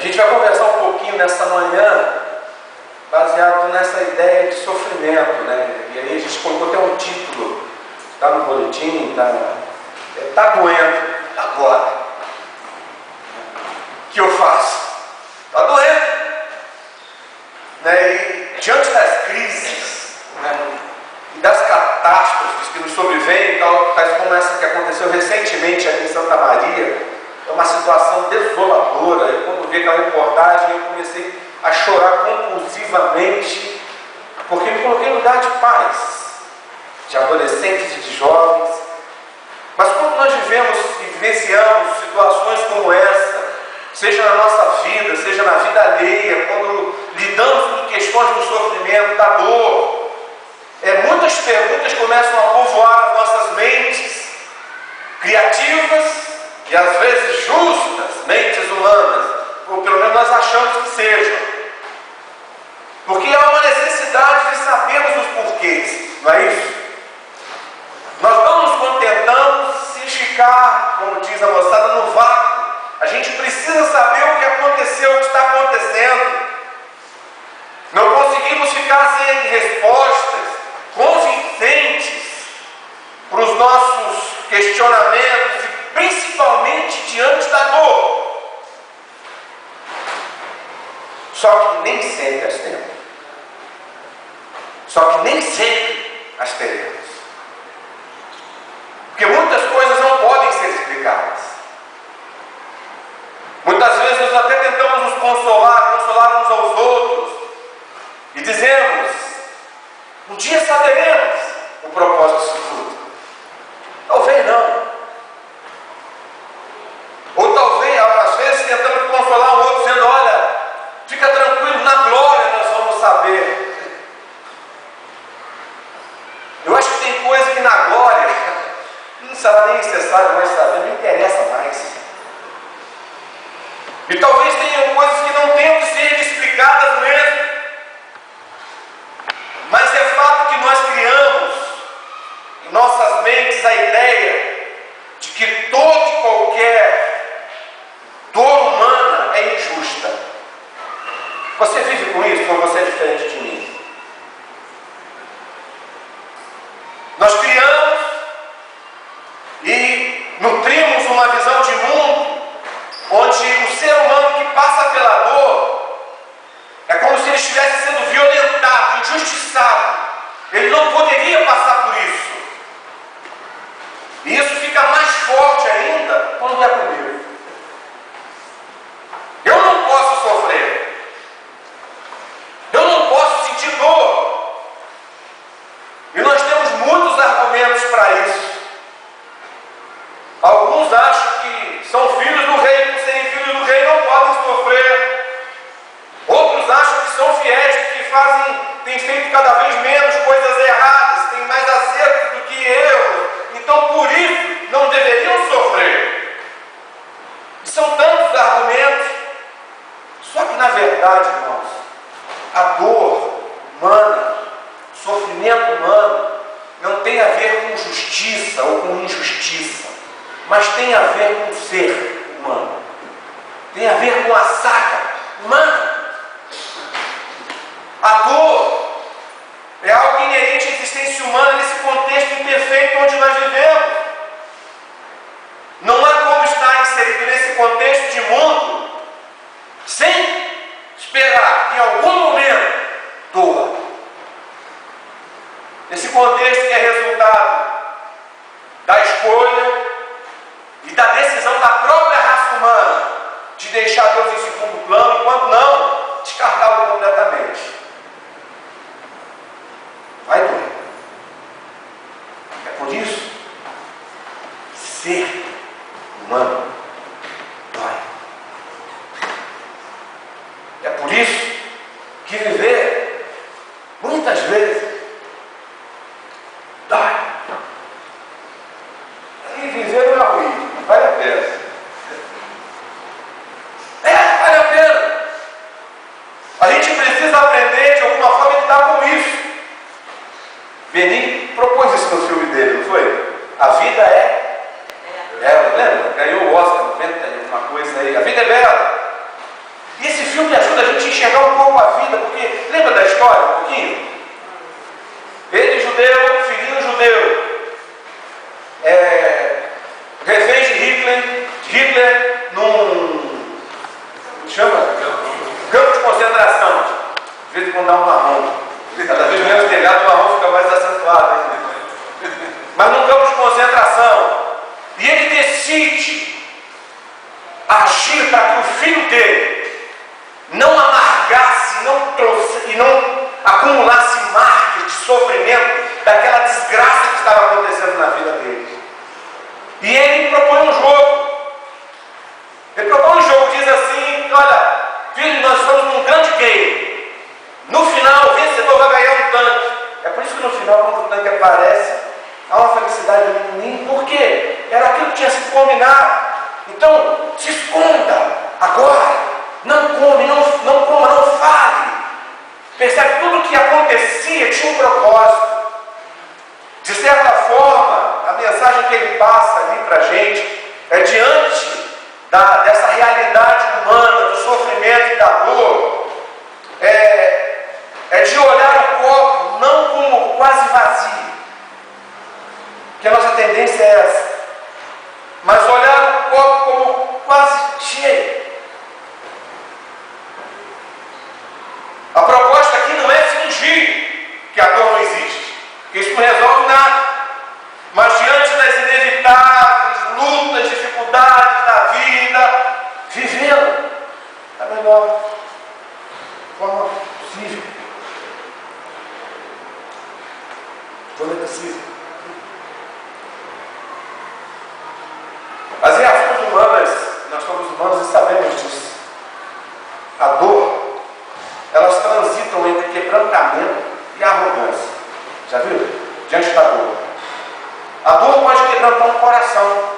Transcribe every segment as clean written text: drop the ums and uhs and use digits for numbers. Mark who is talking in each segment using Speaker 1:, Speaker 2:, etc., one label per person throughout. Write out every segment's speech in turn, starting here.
Speaker 1: gente vai conversar um pouquinho nessa manhã, baseado nessa ideia de sofrimento, né? E aí a gente colocou até um título, está no boletim, está doendo, agora. O que eu faço? Está doendo. Né? E diante das crises, né? E das catástrofes que nos sobrevêm, tais como essa que aconteceu recentemente aqui em Santa Maria, é uma situação desoladora. Eu, quando vi aquela reportagem, eu comecei a chorar compulsivamente, porque me coloquei em lugar de pais, de adolescentes e de jovens. Mas quando nós vivemos e vivenciamos situações como essa, seja na nossa vida, seja na vida alheia, quando lidamos com questões do sofrimento, da dor, muitas perguntas começam a povoar as nossas mentes, criativas e às vezes justas, mentes humanas, ou pelo menos nós achamos que sejam. Porque há uma necessidade de sabermos os porquês, não é isso? Nós não nos contentamos em ficar, como diz a moçada, no vácuo. A gente precisa saber o que aconteceu, o que está acontecendo. Não conseguimos ficar sem respostas convincentes para os nossos questionamentos e principalmente diante da dor. Só que nem sempre as temos. Só que nem sempre as teremos. Porque muitas coisas não podem ser explicadas. Muitas vezes nós até tentamos nos consolar uns aos outros e dizemos: um dia saberemos o propósito disso tudo. Talvez não. Ou talvez, às vezes, tentamos consolar um outro dizendo: olha, fica tranquilo, na glória nós vamos saber. Eu acho que tem coisa que na glória não será nem necessário mais saber, não interessa mais. E talvez tenham coisas que não tenham que ser explicadas mesmo. Mas é fato que nós criamos em nossas mentes a ideia de que toda e qualquer dor humana é injusta. Você vive com isso ou você é diferente de mim? Nós criamos e nutrimos uma visão de mundo onde o ser humano que passa pela dor é como se ele estivesse sendo violentado, injustiçado. Ele não poderia passar por isso. E isso fica mais forte ainda quando é comigo. Eu não posso sofrer. Eu não posso sentir dor. E nós temos muitos argumentos para isso. Alguns acham que são filhos do rei, por serem filhos do rei não podem sofrer. Outros acham que são fiéis, que têm feito cada vez menos coisas erradas, têm mais acertos do que erros, então por isso não deveriam sofrer. E são tantos argumentos. Só que na verdade, irmãos, a dor humana, o sofrimento humano, não tem a ver com justiça ou com injustiça, mas tem a ver com o ser humano, tem a ver com a saga humana. A dor é algo inerente à existência humana nesse contexto imperfeito onde nós vivemos. Não há como estar inserido nesse contexto de mundo sem esperar que em algum momento doa. Esse contexto que é resultado da escolha e da decisão da própria raça humana de deixar Deus em segundo plano, enquanto não descartá-lo completamente. Vai doer. É por isso, ser humano dói. É por isso que viver, muitas vezes, dói. E viver não é ruim, vale a pena. Vale a pena. A gente precisa aprender de alguma forma a lidar com isso. Benin propôs isso no filme dele, não foi? A vida é bela, lembra? Ganhou o Oscar 90 e uma coisa aí. A vida é bela. E esse filme ajuda a gente a enxergar um pouco a vida, porque lembra da história um pouquinho? Ele judeu, filhinho judeu, refém de Hitler num campo de concentração. Às vezes quando dá um marrom, cada vez menos telhado, o marrom fica mais acentuado ainda. Mas num campo de concentração, e ele decide agir para que o filho dele não amargasse e não acumulasse marcas de sofrimento daquela desgraça que estava acontecendo na vida dele. E ele propõe um jogo. Ele propõe um jogo, diz assim: olha, filho, nós estamos num grande game. No final, o vencedor vai ganhar um tanque. É por isso que no final, quando o tanque aparece, há uma felicidade do menininho. Por quê? Era aquilo que tinha sido combinado. Então, se esconda agora. Não come, não coma, não fale. Percebe? Tudo o que acontecia tinha um propósito. De certa forma, a mensagem que ele passa ali para a gente é diante dessa realidade humana, do sofrimento e da dor, é de olhar o copo não como quase vazio, que a nossa tendência é essa, mas olhar o copo como quase cheio. A proposta aqui não é fingir que a dor não existe, que isso não resolve nada, mas diante das inevitáveis lutas, dificuldades da vida, vivendo da melhor forma possível. Quando é possível. As reações humanas, nós somos humanos e sabemos disso. A dor, elas transitam entre quebrantamento e arrogância. Já viu? Diante da dor. A dor pode quebrantar um coração,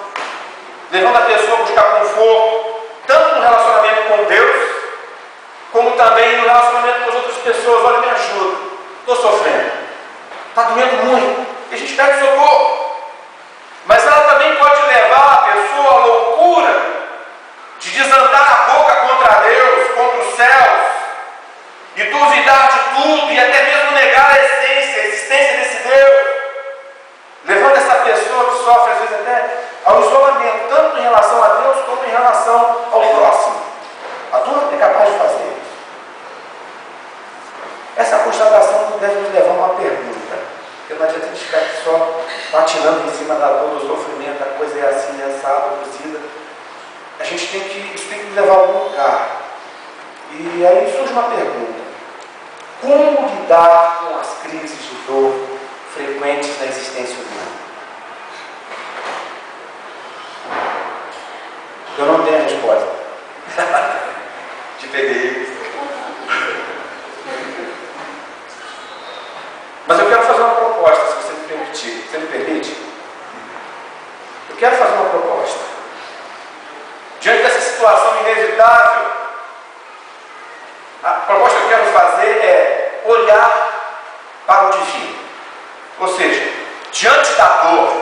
Speaker 1: levando a pessoa a buscar conforto, tanto no relacionamento com Deus, como também no relacionamento com as outras pessoas. Olha, me ajuda, estou sofrendo, está doendo muito, e a gente pede socorro. Mas ela também pode levar a pessoa à loucura de desandar a boca contra Deus, contra os céus, e duvidar de tudo, e até mesmo negar a essência, a existência desse Deus, levando essa pessoa que sofre, às vezes até ao isolamento, tanto em relação a Deus, como em relação ao próximo. A dor é capaz de fazer isso. Essa constatação deve nos levar a uma pergunta, porque não adianta a gente ficar aqui só patinando em cima da dor, do sofrimento, a coisa é assim, é assada, cozida. Isso tem que nos levar a algum lugar. E aí surge uma pergunta: como lidar com as crises de dor frequentes na existência humana? Eu não tenho a resposta. Te peguei. Mas eu quero fazer uma proposta, se você me permitir. Você me permite? Eu quero fazer uma proposta. Diante dessa situação inevitável, a proposta que eu quero fazer é olhar para o divino. Ou seja, diante da dor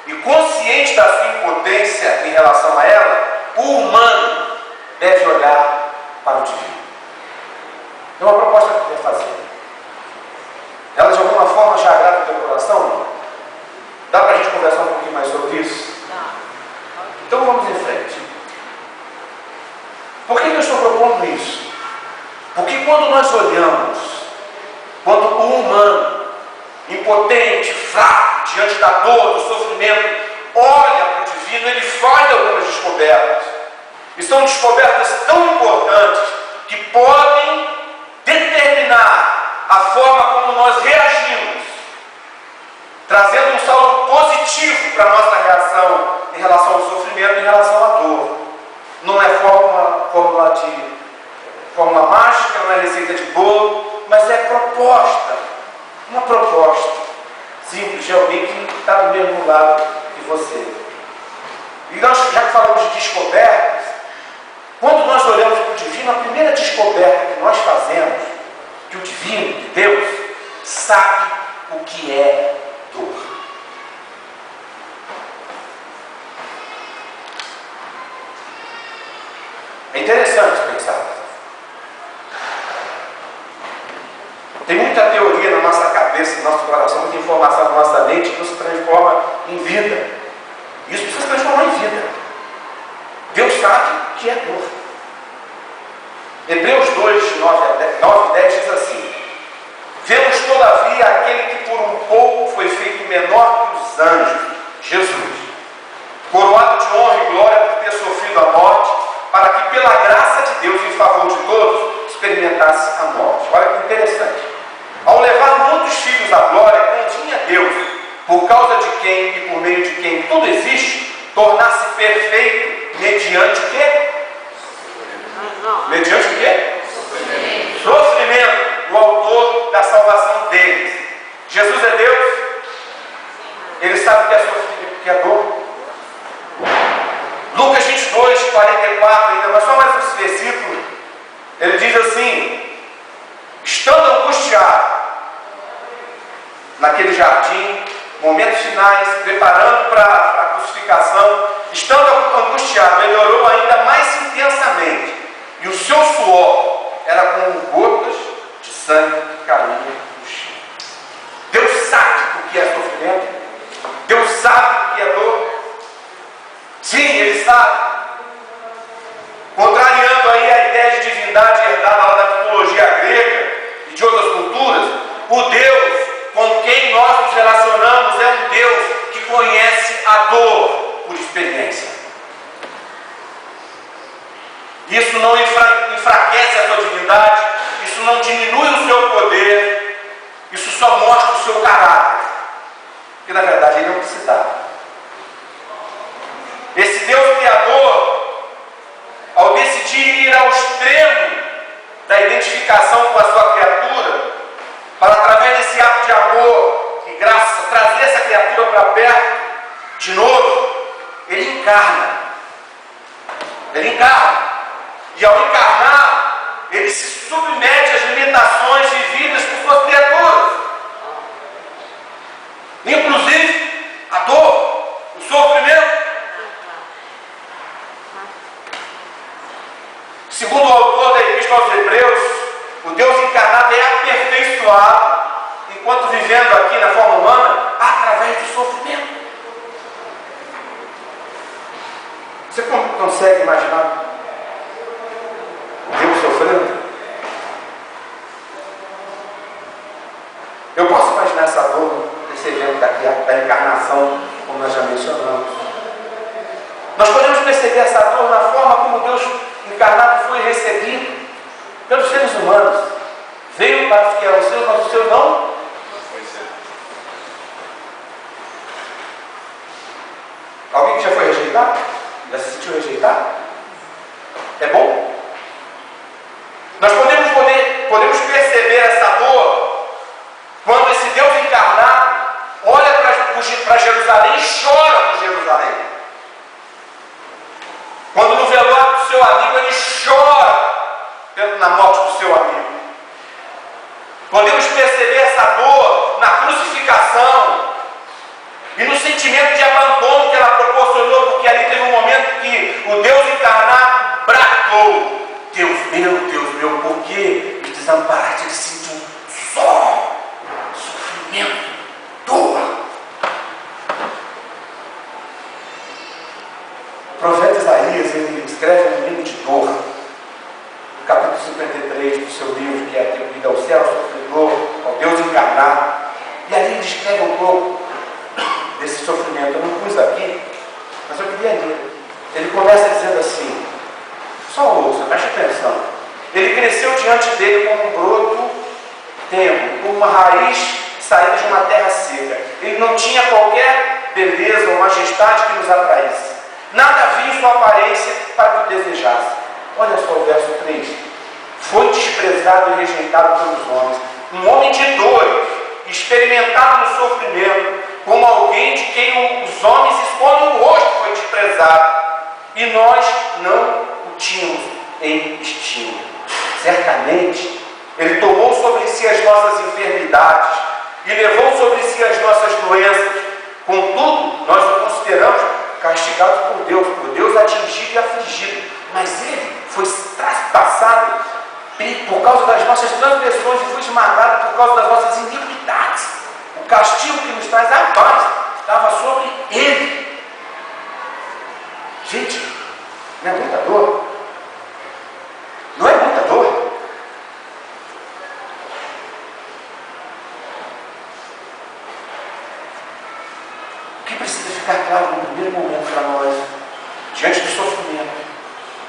Speaker 1: e consciente da sua impotência em relação a ela, o humano deve olhar para o divino. É uma proposta que eu quero fazer. Ela de alguma forma já agrada o teu coração? Dá para a gente conversar um pouquinho mais sobre isso? Então vamos em frente. Por que eu estou propondo isso? Porque quando nós olhamos, quando o humano, impotente, fraco, diante da dor, do sofrimento, olha para o divino, ele faz algumas descobertas. E são descobertas tão importantes que podem determinar a forma como nós reagimos, trazendo um saldo positivo para a nossa reação em relação ao sofrimento, em relação à dor. Não é fórmula mágica, não é receita de bolo, mas é proposta, uma proposta simples de alguém que está do mesmo lado que você. E nós, já que falamos de descobertas, quando nós olhamos para o divino, a primeira descoberta que nós fazemos, que o divino, que Deus, sabe o que é dor. É interessante pensar. nossa cabeça, no nosso coração, muita informação na nossa mente, que não se transforma em vida. Isso precisa se transformar em vida. Deus sabe que é dor. Hebreus 2, 9 e 10 diz assim: vemos todavia aquele que por um pouco foi feito menor que os anjos, Jesus, coroado de honra e glória por ter sofrido a morte, para que pela graça de Deus em favor de todos experimentasse a morte. Olha que interessante. Ao levar muitos filhos à glória, convinha Deus, por causa de quem e por meio de quem tudo existe, tornar-se perfeito mediante o quê? Mediante o quê? Sofrimento. O autor da salvação deles. Jesus é Deus. Ele sabe que é sofrimento, que é dor. Lucas 22, 44, ainda mas só mais esse versículo. Ele diz assim: estando angustiado naquele jardim, momentos finais, preparando para a crucificação, estando angustiado, ele orou ainda mais intensamente, e o seu suor era como gotas de sangue que caía no chão. Deus sabe o que é sofrimento. Deus sabe o que é dor. Sim, Ele sabe. Contrariando aí a ideia de divindade herdada lá da mitologia grega e de outras culturas, o Deus com quem nós nos relacionamos é um Deus que conhece a dor por experiência. Isso não enfraquece a sua divindade, isso não diminui o seu poder, isso só mostra o seu caráter, que na verdade ele não precisava. Esse Deus Criador, ao decidir ir ao extremo da identificação com a sua criatura, para através desse ato de amor e graça, trazer essa criatura para perto de novo, ele encarna. Ele encarna. E ao encarnar, ele se submete às limitações vividas por suas criaturas. Inclusive, a dor, o sofrimento. Segundo o autor da Epístola aos Hebreus, o Deus encarnado é aperfeiçoado, enquanto vivendo aqui na forma humana, através do sofrimento. Você consegue imaginar Deus sofrendo? Eu posso imaginar essa dor, esse evento da encarnação, como nós já mencionamos. Nós podemos perceber essa dor na forma como Deus encarnado foi recebido pelos seres humanos. Veio para os que eram seus, mas os seus não. Alguém que já foi rejeitado? Já se sentiu rejeitado? É bom? Nós podemos perceber essa dor quando esse Deus encarnado olha para Jerusalém e chora por Jerusalém. Quando no velório do seu amigo ele chora na morte do seu amigo. Podemos perceber essa dor na crucificação e no sentimento de abandono que ela proporcionou, porque ali teve um momento que o Deus encarnado bradou: Deus meu, por que me desamparaste? Ele sentiu só sofrimento, dor. O profeta Isaías, ele escreve um livro de dor, no capítulo 53 do seu livro, que é Atribuído ao Céu, Sofredor, ao Deus encarnado. E ali ele descreve um pouco desse sofrimento. Eu não pus aqui, mas eu queria ler. Ele começa dizendo assim, só ouça, preste atenção. Ele cresceu diante dele como um broto tenro, como uma raiz saída de uma terra seca. Ele não tinha qualquer beleza ou majestade que nos atraísse. Nada havia em sua aparência para que o desejasse. Olha só o verso 3. Foi desprezado e rejeitado pelos homens. Um homem de dores, experimentado no sofrimento, como alguém de quem os homens escondem o rosto, foi desprezado. E nós não o tínhamos em estima. Certamente, Ele tomou sobre si as nossas enfermidades e levou sobre si as nossas doenças. Contudo, nós o consideramos castigado por Deus atingido e afligido. Mas Ele foi traspassado pelos por causa das nossas transgressões e foi esmagado por causa das nossas iniquidades. O castigo que nos traz a paz estava sobre ele. Gente, não é muita dor? Não é muita dor? O que precisa ficar claro no primeiro momento para nós, diante do sofrimento,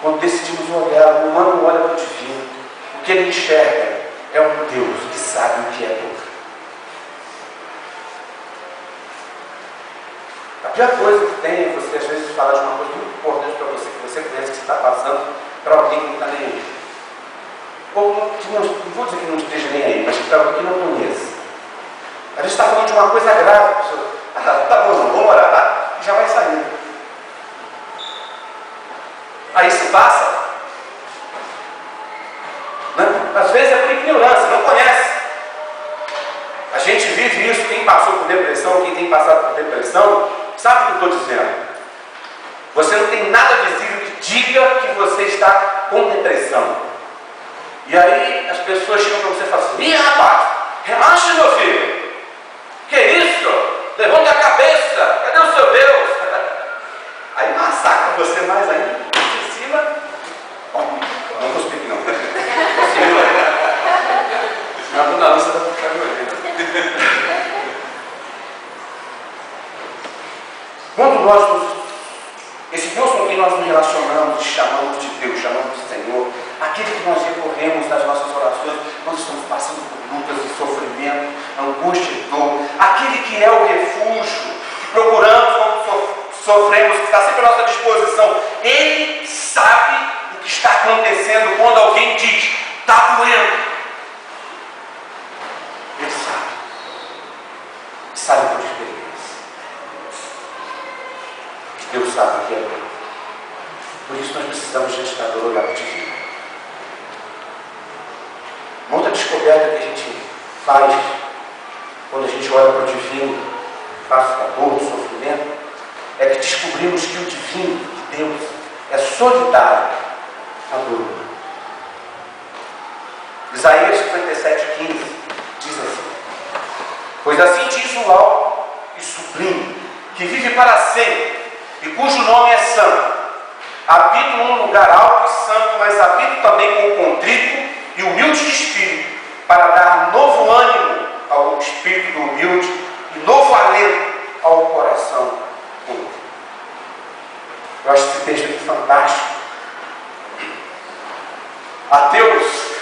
Speaker 1: quando decidimos olhar, o humano olha para o divino, o que ele enxerga é um Deus que sabe o que é dor. A pior coisa que tem é você às vezes falar de uma coisa muito importante para você, que você conhece, que você está passando, para alguém que não está nem aí. Ou que não vou dizer que não esteja nem aí, mas para alguém que não conhece. A gente está falando de uma coisa grave, a pessoa, tá bom, não, vamos orar, tá? E já vai saindo. Aí se passa. Né? Às vezes é por ignorância, não conhece. A gente vive isso, quem passou por depressão, quem tem passado por depressão, sabe o que eu estou dizendo? Você não tem nada visível que diga que você está com depressão. E aí as pessoas chegam para você e falam assim: ih, rapaz, relaxa, meu filho. Que isso? Levanta a cabeça. Cadê o seu Deus? Aí massacra você mais ainda. Em cima. Não cuspi aqui não. Não, não, você está ficando olhando. Quando nós esse Deus com quem nós nos relacionamos, chamamos de Deus, chamamos de Senhor, aquele que nós recorremos nas nossas orações, quando estamos passando por lutas e sofrimento, angústia e dor, aquele que é o refúgio, que procuramos quando sofremos, que está sempre à nossa disposição, ele sabe o que está acontecendo quando alguém diz: está doendo. Ele sabe por experiência. Deus sabe o que é dor. Por isso nós precisamos, diante da dor, olhar para o divino. Uma outra descoberta que a gente faz quando a gente olha para o divino, face da dor, do sofrimento, é que descobrimos que o divino de Deus é solidário à dor. Isaías 57,15 diz assim: pois assim diz o alto e sublime, que vive para sempre, e cujo nome é santo. Habito num lugar alto e santo, mas habito também com o contrito e humilde de espírito, para dar novo ânimo ao espírito do humilde e novo alento ao coração humilde. Eu acho esse texto aqui fantástico. Ateus,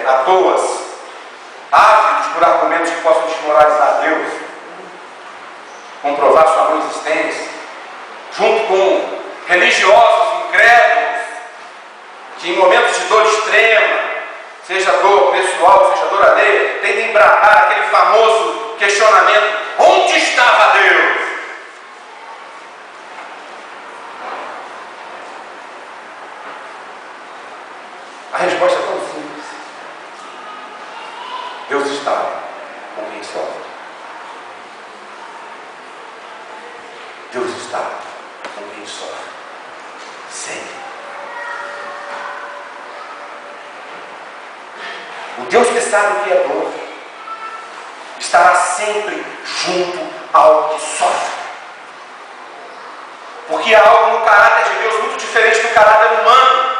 Speaker 1: atoas, ávidos por argumentos que possam desmoralizar Deus, comprovar sua não existência, junto com religiosos incrédulos, que em momentos de dor extrema, seja dor pessoal, seja dor alheia, tentem bradar aquele famoso questionamento: onde estava Deus? A resposta é tão simples: Deus está com quem sofre. Deus está com quem sofre. Sempre. O Deus que sabe o que é dor estará sempre junto ao que sofre. Porque há algo no caráter de Deus muito diferente do caráter humano.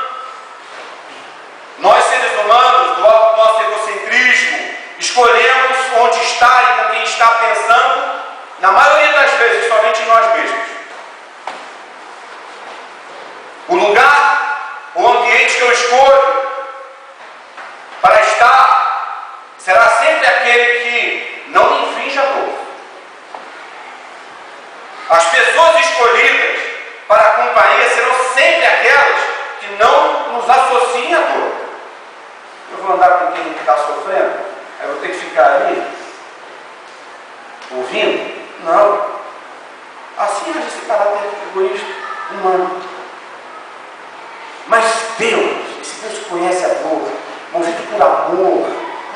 Speaker 1: Nós, seres humanos, do alto do nosso egocentrismo, escolhemos onde está e com quem está pensando, na maioria das vezes, somente em nós mesmos. O lugar, o ambiente que eu escolho para estar, será sempre aquele que não me inflige a dor. As pessoas escolhidas para a companhia serão sempre aquelas que não nos associem à dor. Eu vou andar com quem está sofrendo? Aí eu vou ter que ficar ali ouvindo? Não. Assim é esse caráter egoísta humano. Mas Deus, esse Deus que conhece a dor, movido por amor,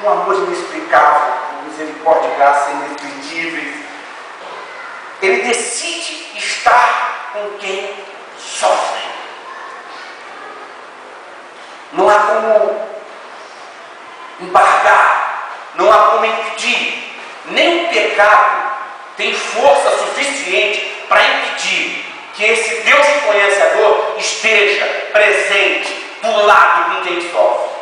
Speaker 1: um amor inexplicável, com misericórdia e graça indescritíveis, ele decide estar com quem sofre. Não há como pecado tem força suficiente para impedir que esse Deus que conhece a dor esteja presente do lado de quem sofre.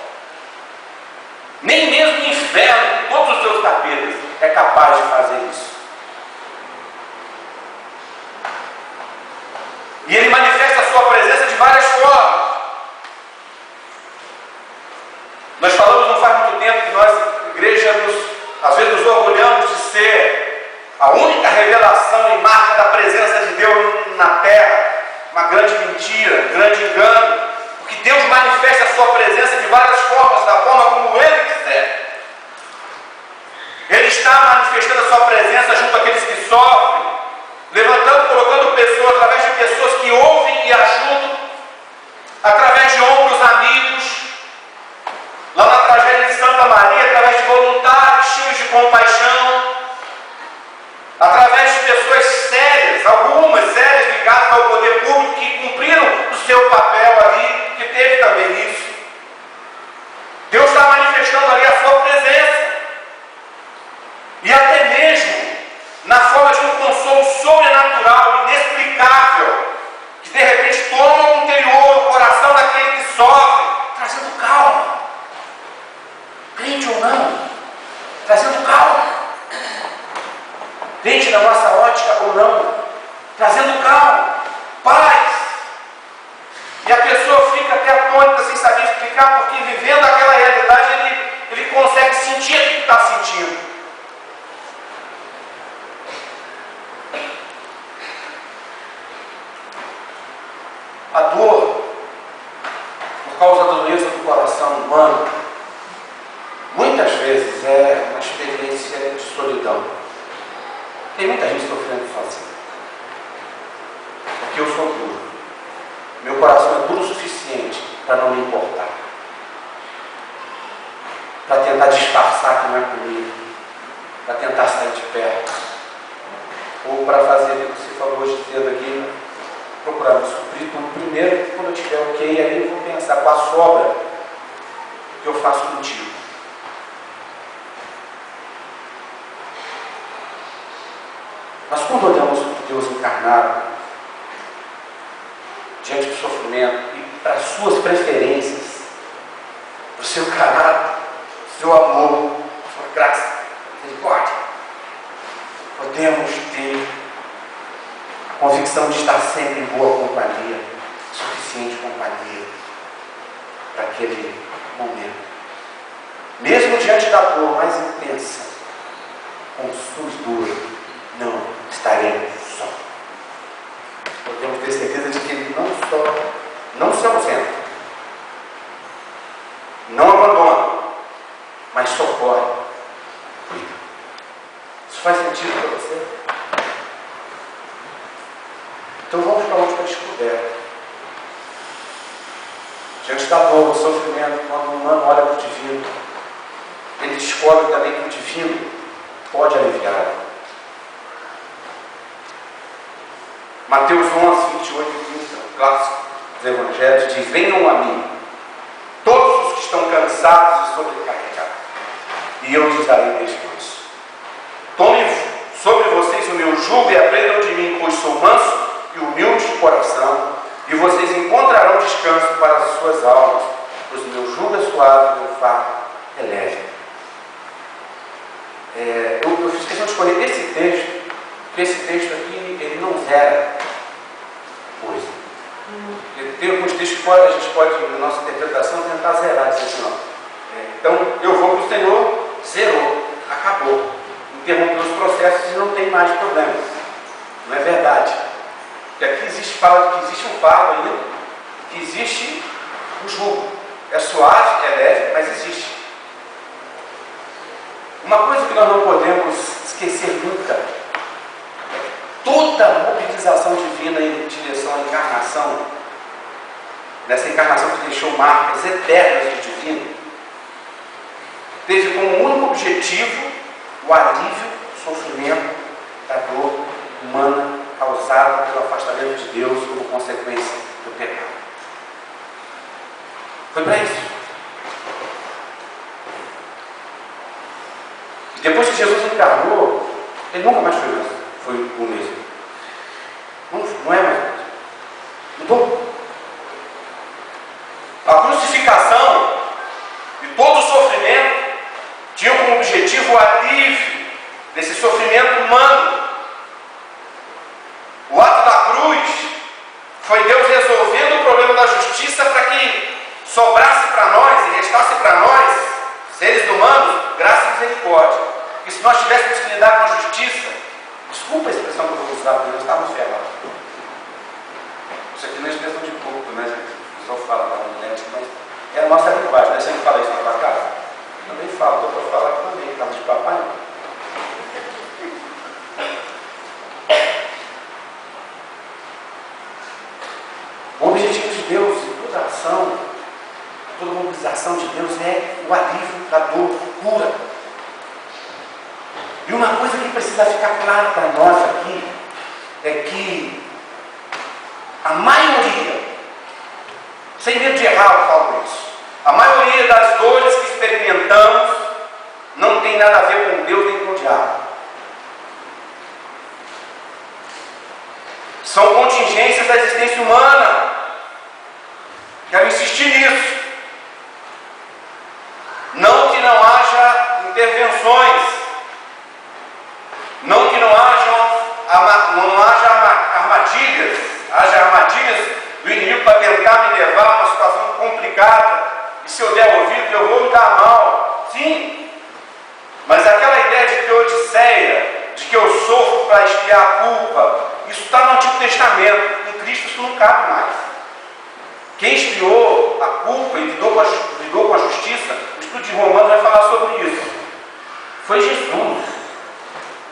Speaker 1: Nem mesmo o inferno, com todos os seus capetas, é capaz de fazer isso. E ele manifesta a sua presença de várias formas. Nós falamos não faz muito tempo que nós, igreja, às vezes nos orgulhamos de ser a única revelação e marca da presença de Deus na terra. Uma grande mentira, um grande engano. Porque Deus manifesta a sua presença de várias formas, da forma como Ele quiser. Ele está manifestando a sua presença junto àqueles que sofrem, levantando, colocando pessoas, através de pessoas que ouvem e ajudam, através de ombros amigos, lá na tragédia de Santa Maria, através de voluntários cheios de compaixão, através de pessoas sérias, algumas sérias ligadas ao poder público, que cumpriram o seu papel ali, que teve também isso. Deus está manifestando ali a sua presença, e até mesmo na forma de um consolo sobrenatural, inexplicável, que de repente toma o interior, o coração daquele que sofre, trazendo calma. Crente ou não, trazendo calma. Crente na nossa ótica ou não, trazendo calma, paz. E a pessoa fica até atônita sem saber explicar, porque vivendo aquela realidade ele consegue sentir o que está sentindo. A dor, por causa da dureza do coração humano, muitas vezes é uma experiência de solidão. Tem muita gente sofrendo sozinha. Porque eu sou duro. Meu coração é duro o suficiente para não me importar. Para tentar disfarçar que não é comigo. Para tentar sair de perto. Ou para fazer o que você falou hoje cedo aqui, procurar me suprir tudo primeiro, quando eu tiver ok, aí eu vou pensar com a sobra que eu faço contigo. Mas quando olhamos para Deus encarnado, diante do sofrimento e para as suas preferências, para o seu caráter, seu amor, sua graça, misericórdia, podemos ter a convicção de estar sempre em boa companhia, suficiente companhia para aquele momento. Mesmo diante da dor mais intensa, com suas dores, não estaremos só. Podemos ter certeza de que Ele não se ausenta, não abandona, mas socorre, cuida. Isso faz sentido para você? Então vamos para a última descoberta. Diante da dor, do sofrimento, quando o humano olha para o divino, ele descobre também que o divino pode aliviar. Mateus 11, 28 e 30, o clássico dos Evangelhos, diz: venham a mim, todos os que estão cansados e sobrecarregados, e eu lhes darei descanso. Tomem sobre vocês o meu jugo e aprendam de mim, pois sou manso e humilde de coração, e vocês encontrarão descanso para as suas almas, pois o meu jugo é suave e o meu fardo é leve. Eu fiz questão de escolher esse texto, porque esse texto aqui, ele não zera coisa. Tem alguns textos que a gente pode, na nossa interpretação, tentar zerar, dizer assim, então eu vou para o Senhor, zerou, acabou, interrompeu os processos e não tem mais problema. Não é verdade. Porque aqui fala que existe um fardo ainda, que existe um jugo. É suave, é leve, mas existe. Uma coisa que nós não podemos esquecer nunca, toda a mobilização divina em direção à encarnação, nessa encarnação que deixou marcas eternas do divino, teve como único objetivo o alívio do sofrimento da dor humana causada pelo afastamento de Deus como consequência do pecado. Foi para isso. E depois que Jesus encarnou, Ele nunca mais foi o mesmo. Não é mais o mesmo. Mudou. A crucificação e todo o sofrimento tinham como objetivo o alívio desse sofrimento humano. O ato da cruz foi Deus resolvendo o problema da justiça para que sobrasse para nós e restasse para nós, seres humanos, graça e misericórdia. Porque se nós tivéssemos que lidar com a justiça, desculpa a expressão que eu vou usar, porque nós estávamos ferrados. Isso aqui não é expressão de culto, né, gente? O pessoal fala lá no net, mas é a nossa linguagem, né? Você não fala isso na tua casa? Eu também falo, estou para falar também, casa de papai. O objetivo de Deus em toda ação, toda mobilização de Deus é o alívio da dor, cura. E uma coisa que precisa ficar clara para nós aqui é que a maioria, sem medo de errar, eu falo isso, a maioria das dores que experimentamos não tem nada a ver com Deus nem com o diabo. São contingências da existência humana. Quero insistir nisso. Não que não haja intervenções, não que não haja armadilhas, haja armadilhas do inimigo para tentar me levar a uma situação complicada, e se eu der ouvido eu vou me dar mal. Sim, mas aquela ideia de teodiceia, de que eu sofro para expiar a culpa, isso está no Antigo Testamento. Em Cristo isso não cabe mais. Quem expiou a culpa e lidou com a justiça, o estudo de Romanos vai falar sobre isso, foi Jesus.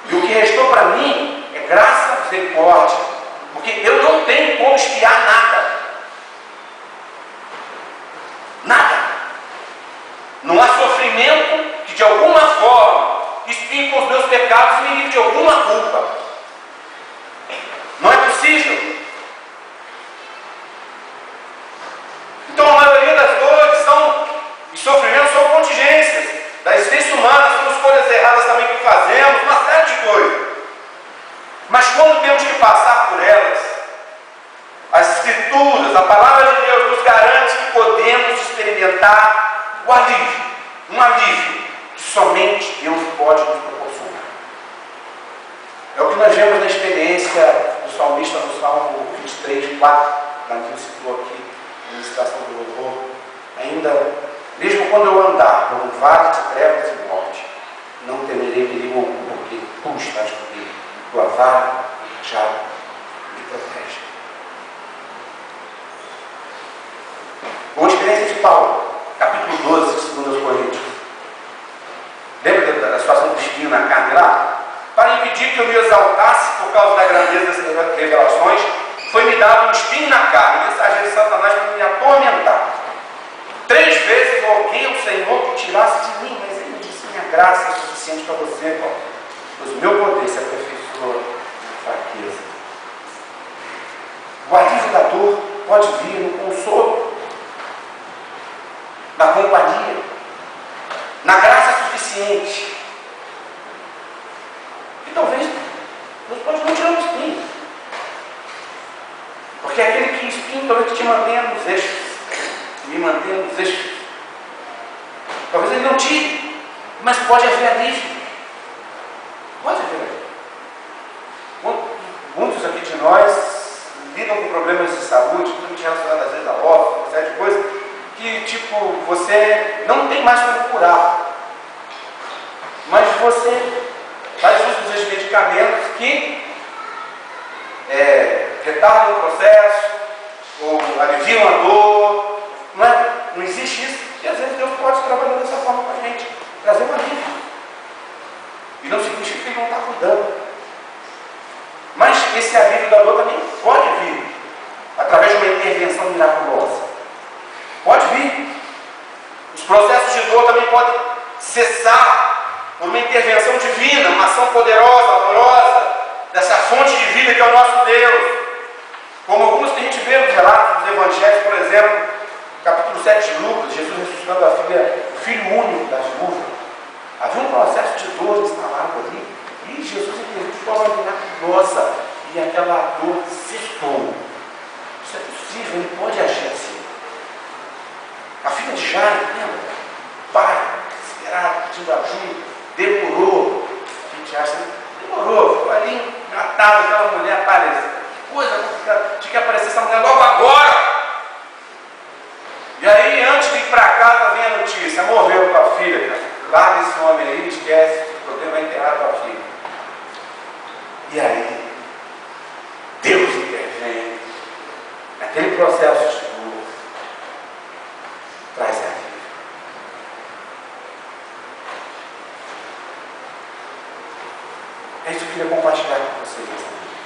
Speaker 1: E o que restou para mim é graça e misericórdia, porque eu não tenho como expiar nada. Nada. Não há sofrimento que de alguma forma expie com os meus pecados e me livre de alguma culpa. Não é possível. Então a maioria das dores e sofrimentos são contingências da existência humana, são escolhas erradas também que fazemos, uma série de coisas. Mas quando temos que passar por elas, as Escrituras, a palavra de Deus nos garante que podemos experimentar o alívio, um alívio que somente Deus pode nos proporcionar. É o que nós vemos na experiência do salmista no Salmo 23, 4, que citou aqui, na ministração do louvor. Ainda, mesmo quando eu andar por um vale de trevas e morte, não temerei perigo algum, porque tu estás comigo, tua vara e cajado me protege. Uma experiência de Paulo, capítulo 12, de 2 Coríntios. Lembra da situação do espinho na carne lá? Para impedir que eu me exaltasse por causa da grandeza dessas revelações, foi-me dado um espinho na carne, mensageiro de Satanás, para me atormentar. 3 vezes roguei ao Senhor que tirasse de mim, mas ele me disse: minha graça é suficiente para você, Paulo, pois o meu poder se aperfeiçoa na fraqueza. O alívio da dor pode vir no consolo, na companhia, na graça suficiente. E talvez Deus pode não tirar o espinho, porque aquele que espinho talvez te mantenha nos eixos, me mantenha nos eixos. Talvez ele não tire, mas pode haver alívio. Pode haver alívio. Muitos aqui de nós lidam com problemas de saúde, muito relacionados às vezes a órfão, uma série de coisas, que tipo, você não tem mais como curar. Mas você faz uso desses medicamentos que retardam o processo, ou aliviam a dor. Não existe isso. E às vezes Deus pode trabalhar dessa forma com a gente, trazer um alívio. E não significa que Ele não está cuidando. Mas esse alívio da dor também pode vir através de uma intervenção miraculosa. Pode vir. Os processos de dor também podem cessar por uma intervenção divina, uma ação poderosa, amorosa, dessa fonte de vida que é o nosso Deus. Como alguns que a gente vê nos relatos dos evangelhos, por exemplo, capítulo 7 de Lucas, Jesus ressuscitando o filho único da viúva. Havia um processo de dor instalado ali, e Jesus intervém. delator cercou. Isso é possível, ele pode agir assim. A filha de Jairo, lembra? O pai, desesperado, pedindo ajuda, demorou. A gente acha, demorou, ficou ali engatado, aquela mulher apareceu. Que coisa complicada, tinha que aparecer essa mulher logo agora. E aí, antes de ir para casa, vem a notícia: morreu tua filha, cara. Larga esse homem aí, esquece, o problema vai enterrar tua filha. E aí, Deus intervém naquele processo de dor, traz a vida. É isso que eu queria compartilhar com vocês nessa noite.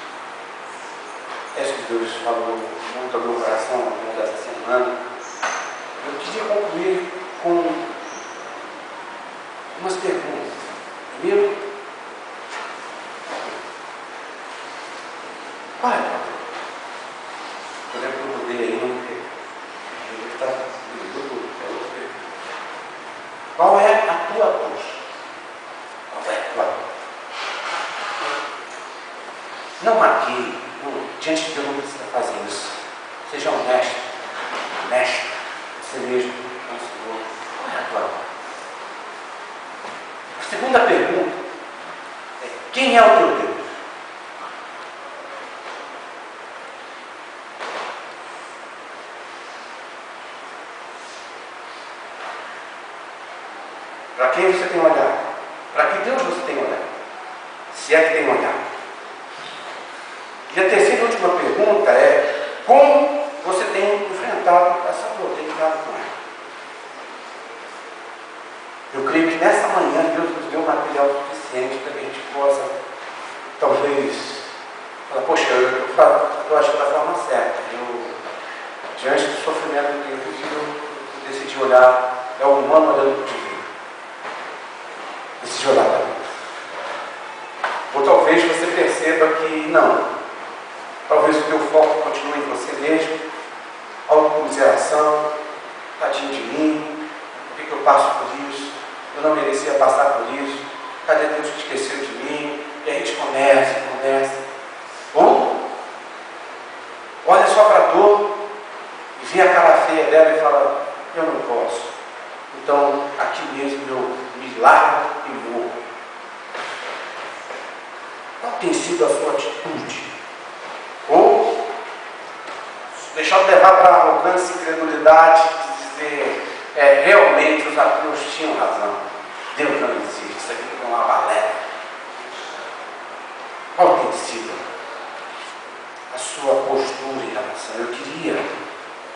Speaker 1: É isso que Deus falou muito ao meu coração ao longo dessa semana. Eu queria concluir com umas perguntas. Primeiro, qual é a tua dor? Eu lembro que eu mudei aí, não sei. Qual é a tua dor? Qual é a tua dor? Não maqueie, diante de Deus não precisa fazer isso. Seja honesto, você mesmo com o Senhor. Qual é a tua dor? A segunda pergunta é: quem é o teu Deus? Para quem você tem olhado? Para que Deus você tem olhado? Se é que tem olhado. E a terceira e última pergunta é: como você tem enfrentado essa dor, tem lidado com ela? Eu creio que nessa manhã Deus nos deu material suficiente para que a gente possa, talvez, falar: poxa, eu acho que da forma certa. Diante do sofrimento que eu prefiro decidir olhar, é o humano olhando para o divino. Decidi olhar para Deus. Ou talvez você perceba que não. Talvez o teu foco continue em você mesmo, autocomiseração, tadinho de mim, por que eu passo por isso? Eu não merecia passar por isso, cadê Deus que esqueceu de mim? E a gente começa. Ou olha só para a dor e vê a cara feia dela e fala: eu não posso. Então aqui mesmo eu me largo e morro. Qual tem sido a sua atitude? Ou deixar de levar para a arrogância e incredulidade de dizer: realmente os ateus tinham razão, Deus não existe, isso aqui é uma balela. Qual tem sido a sua postura em relação? Eu queria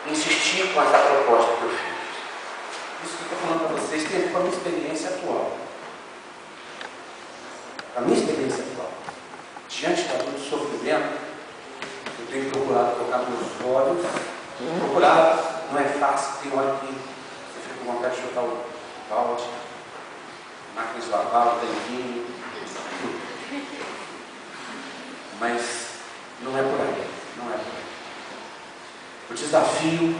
Speaker 1: insistir com essa proposta que eu fiz. Isso que eu estou falando para vocês tem a ver com a minha experiência atual. A minha experiência atual, diante da dor do sofrimento, eu tenho procurado colocar meus olhos. Procurar não é fácil, tem hora que você fica com vontade de chutar o balde, máquina de lavar, o tanquinho. Mas não é por aí, não é por aí. O desafio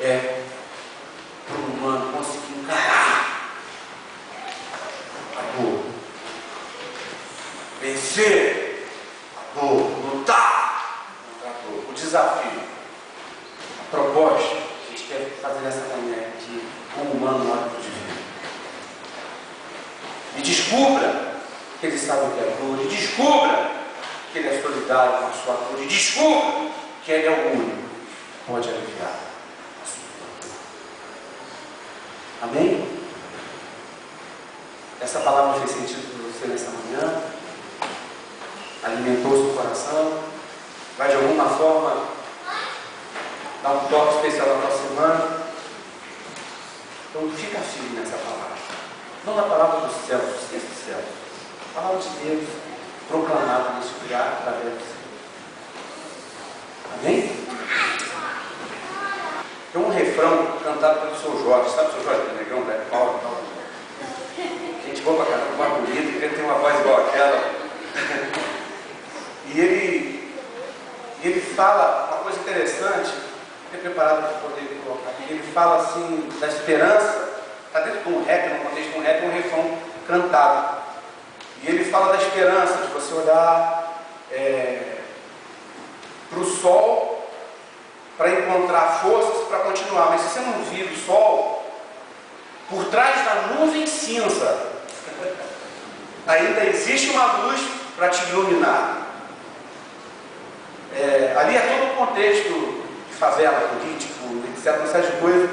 Speaker 1: é para o humano conseguir encarar a dor, vencer a dor, lutar contra a dor. O desafio, a proposta que a gente quer fazer nessa manhã é que o humano olhe para o divino e descubra que ele sabe o que é dor, e descubra que ele é solidário com a sua dor, e descubra que ele é o único que pode aliviar a sua dor. Amém? Essa palavra fez sentido para você nessa manhã? Alimentou seu coração? Vai de alguma forma dar um toque especial na tua semana? Então fica firme nessa palavra. Não na palavra do céu, esqueça do céu. A palavra de Deus proclamada nesse lugar através do Senhor. Amém? Tem um refrão cantado pelo seu Jorge. Sabe o seu Jorge do Negão, Black Power? Gente boa pra caramba, mais bonito, ele tem uma voz igual àquela. E ele fala uma coisa interessante, fiquei preparado para poder colocar aqui. Ele fala assim da esperança, está dentro de um rap, no contexto de um rap, um refrão cantado. E ele fala da esperança, de você olhar para o sol para encontrar forças para continuar. Mas se você não vira o sol, por trás da nuvem cinza, ainda existe uma luz para te iluminar. Ali é todo o contexto de favela, político, etc., uma série de coisas,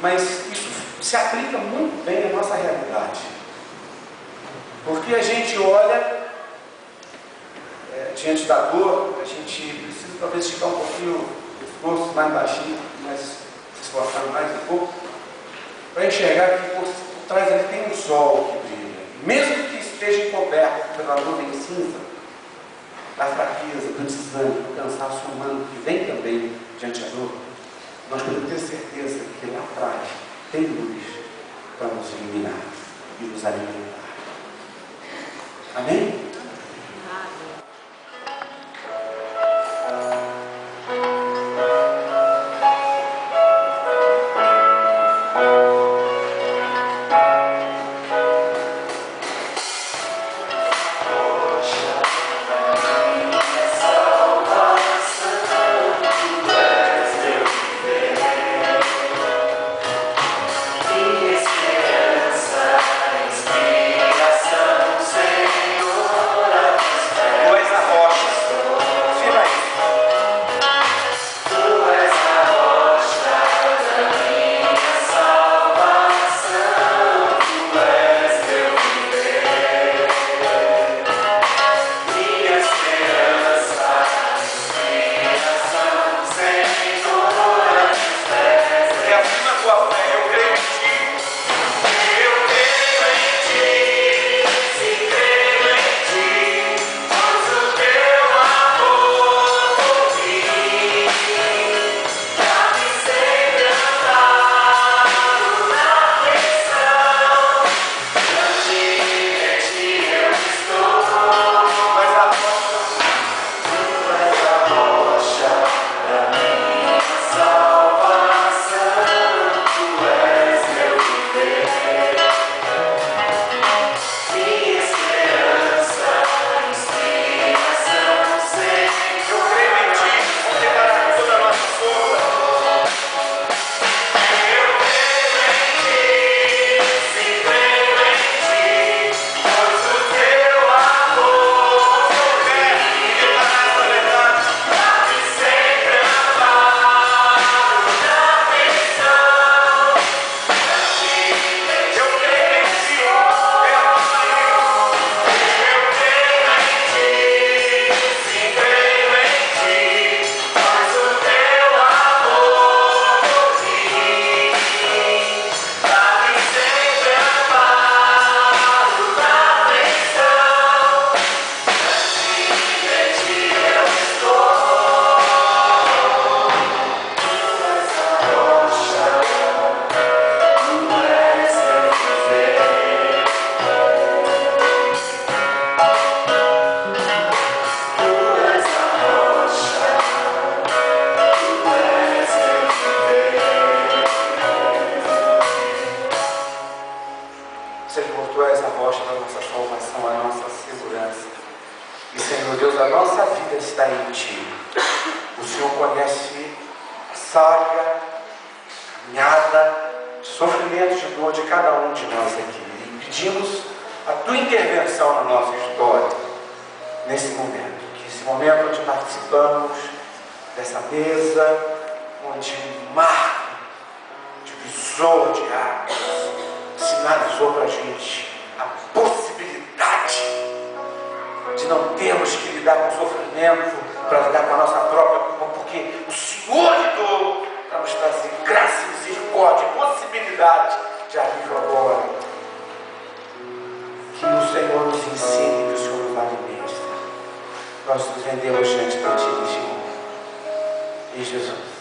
Speaker 1: mas isso se aplica muito bem à nossa realidade. Porque a gente olha diante da dor, a gente precisa talvez esticar um pouquinho o esforço, mais baixinho, mas se esforçar mais um pouco, para enxergar que por trás ali tem um sol que brilha. Mesmo que esteja encoberto pela nuvem cinza, da fraqueza, do desânimo, do cansaço humano que vem também diante da dor, nós podemos ter certeza que lá atrás tem luz para nos iluminar e nos alimentar. Amém? Nós nos rendemos diante de Ti, em Jesus.